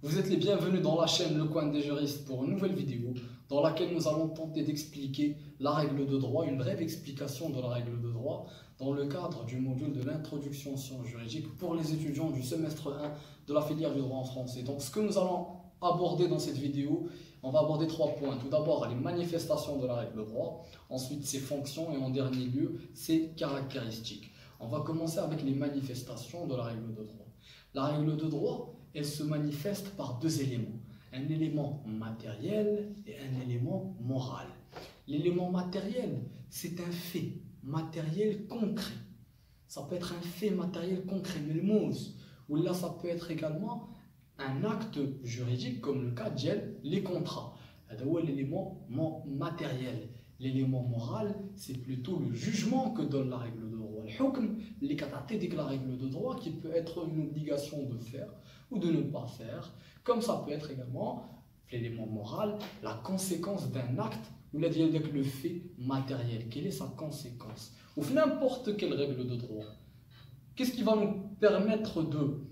Vous êtes les bienvenus dans la chaîne Le Coin des juristes pour une nouvelle vidéo dans laquelle nous allons tenter d'expliquer la règle de droit, une brève explication de la règle de droit dans le cadre du module de l'introduction aux sciences juridiques pour les étudiants du semestre 1 de la filière du droit en français. Donc ce que nous allons aborder dans cette vidéo, on va aborder 3 points. Tout d'abord les manifestations de la règle de droit, ensuite ses fonctions et en dernier lieu ses caractéristiques. On va commencer avec les manifestations de la règle de droit. La règle de droit, elle se manifeste par deux éléments. Un élément matériel et un élément moral. L'élément matériel, c'est un fait matériel concret. Ça peut être un fait matériel concret, melmouz, ou là ça peut être également un acte juridique comme le cas les contrats. C'est l'élément matériel. L'élément moral, c'est plutôt le jugement que donne la règle de droit. Le hukm, la règle de droit qui peut être une obligation de faire ou de ne pas faire, comme ça peut être également l'élément moral, la conséquence d'un acte ou le fait matériel. Quelle est sa conséquence? Ou n'importe quelle règle de droit. Qu'est-ce qui va nous permettre de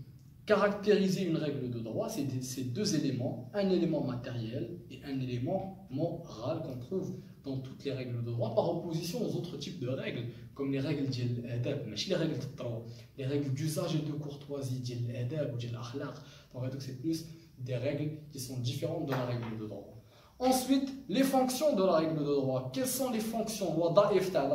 caractériser une règle de droit? C'est ces deux éléments, un élément matériel et un élément moral qu'on trouve dans toutes les règles de droit, par opposition aux autres types de règles, comme les règles d'adab, mais les règles d'usage et de courtoisie, d'adab ou d'akhlaq. Donc c'est plus des règles qui sont différentes de la règle de droit. Ensuite, les fonctions de la règle de droit. Quelles sont les fonctions de la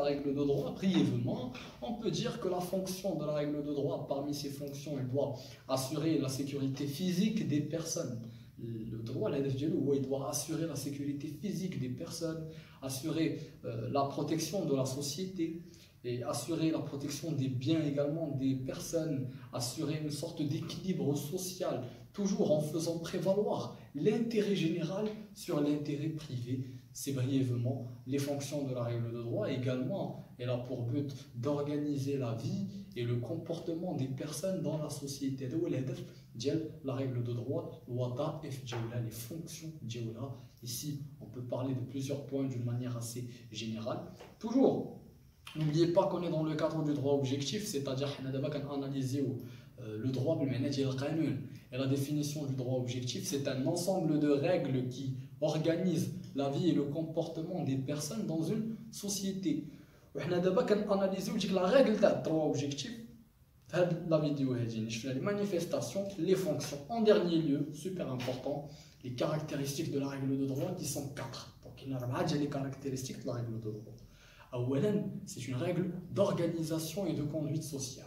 règle de droit? Brièvement, on peut dire que la fonction de la règle de droit, parmi ces fonctions, elle doit assurer la sécurité physique des personnes. Le droit, il doit assurer la sécurité physique des personnes, assurer la protection de la société et assurer la protection des biens également des personnes, assurer une sorte d'équilibre social, toujours en faisant prévaloir l'intérêt général sur l'intérêt privé. C'est brièvement les fonctions de la règle de droit. Également, elle a pour but d'organiser la vie et le comportement des personnes dans la société. La règle de droit, les fonctions. Ici, on peut parler de plusieurs points d'une manière assez générale. Toujours, n'oubliez pas qu'on est dans le cadre du droit objectif, c'est-à-dire qu'on a analysé le droit et la définition du droit objectif, c'est un ensemble de règles qui organisent la vie et le comportement des personnes dans une société. On a analysé la règle du droit objectif. La vidéo les manifestations, les fonctions. En dernier lieu, super important, les caractéristiques de la règle de droit qui sont 4. Donc il y a les caractéristiques de la règle de droit. C'est une règle d'organisation et de conduite sociale.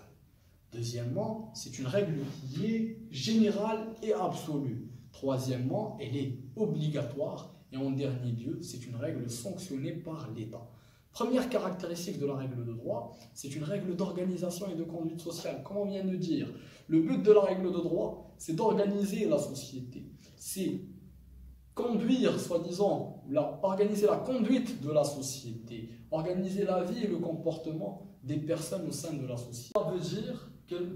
Deuxièmement, c'est une règle qui est générale et absolue. Troisièmement, elle est obligatoire. Et en dernier lieu, c'est une règle sanctionnée par l'État. Première caractéristique de la règle de droit, c'est une règle d'organisation et de conduite sociale. Comme on vient de dire, le but de la règle de droit, c'est d'organiser la société. C'est conduire, soi-disant, organiser la conduite de la société, organiser la vie et le comportement des personnes au sein de la société. Ça veut dire que le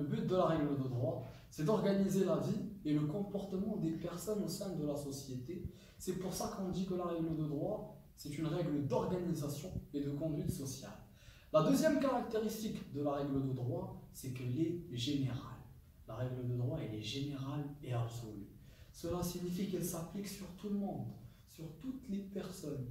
but de la règle de droit, c'est d'organiser la vie et le comportement des personnes au sein de la société. C'est pour ça qu'on dit que la règle de droit, c'est une règle d'organisation et de conduite sociale. La deuxième caractéristique de la règle de droit, c'est qu'elle est générale. La règle de droit, elle est générale et absolue. Cela signifie qu'elle s'applique sur tout le monde, sur toutes les personnes.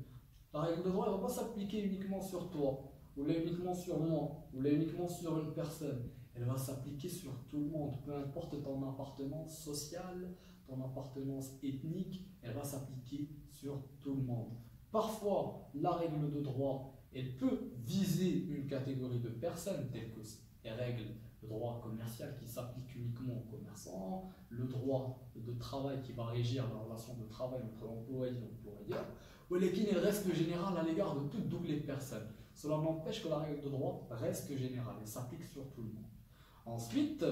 La règle de droit ne va pas s'appliquer uniquement sur toi, ou là uniquement sur moi, ou là uniquement sur une personne. Elle va s'appliquer sur tout le monde, peu importe ton appartenance sociale, ton appartenance ethnique, elle va s'appliquer sur tout le monde. Parfois, la règle de droit, elle peut viser une catégorie de personnes, telles que les règles de droit commercial qui s'appliquent uniquement aux commerçants, le droit de travail qui va régir la relation de travail entre l'employé et l'employeur, ou elle reste générale à l'égard de toutes les personnes. Cela n'empêche que la règle de droit reste générale, elle s'applique sur tout le monde. Ensuite,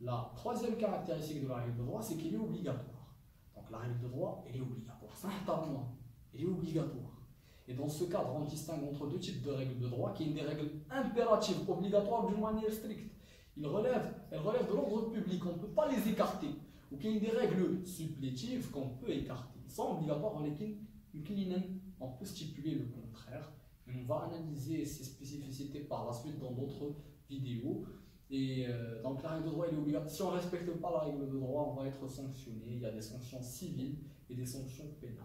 la troisième caractéristique de la règle de droit, c'est qu'elle est obligatoire. Donc la règle de droit, elle est obligatoire. Elle est obligatoire. Et dans ce cadre, on distingue entre deux types de règles de droit, qui sont des règles impératives, obligatoires d'une manière stricte. Elles relèvent de l'ordre public, on ne peut pas les écarter. Ou qu'il y a des règles supplétives qu'on peut écarter. Ils sont obligatoires, on peut stipuler le contraire. Et on va analyser ces spécificités par la suite dans d'autres vidéos. Et donc la règle de droit elle est obligatoire. Si on ne respecte pas la règle de droit, on va être sanctionné. Il y a des sanctions civiles et des sanctions pénales.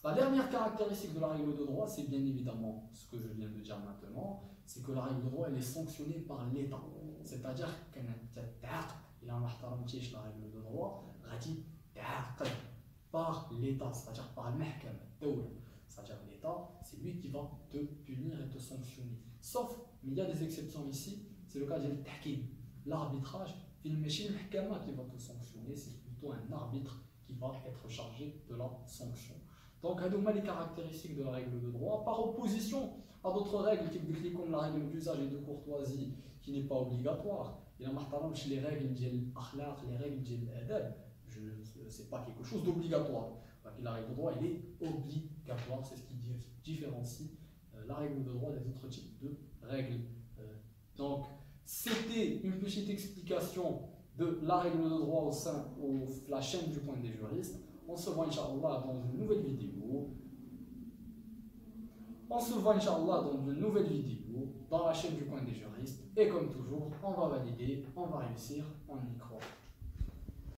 La dernière caractéristique de la règle de droit, c'est bien évidemment ce que je viens de dire maintenant, c'est que la règle de droit elle est sanctionnée par l'État. C'est-à-dire qu'il a la règle de droit, par l'État, c'est-à-dire par le mahkama, c'est-à-dire l'État, c'est lui qui va te punir et te sanctionner. Sauf, mais il y a des exceptions ici, c'est le cas du tahkim, l'arbitrage, il n'est pas le mahkama qui va te sanctionner, c'est plutôt un arbitre qui va être chargé de la sanction. Donc, les caractéristiques de la règle de droit, par opposition à d'autres règles qui décrivent comme la règle d'usage et de courtoisie, qui n'est pas obligatoire. Il y a les règles de l'akhlaq, les règles de l'adab, ce n'est pas quelque chose d'obligatoire. La règle de droit, elle est obligatoire, c'est ce qui différencie la règle de droit des autres types de règles. Donc, c'était une petite explication de la règle de droit au sein de la chaîne du point des juristes. On se voit, Inch'Allah, dans une nouvelle vidéo. Dans la chaîne du coin des juristes. Et comme toujours, on va valider, on va réussir, on y croit.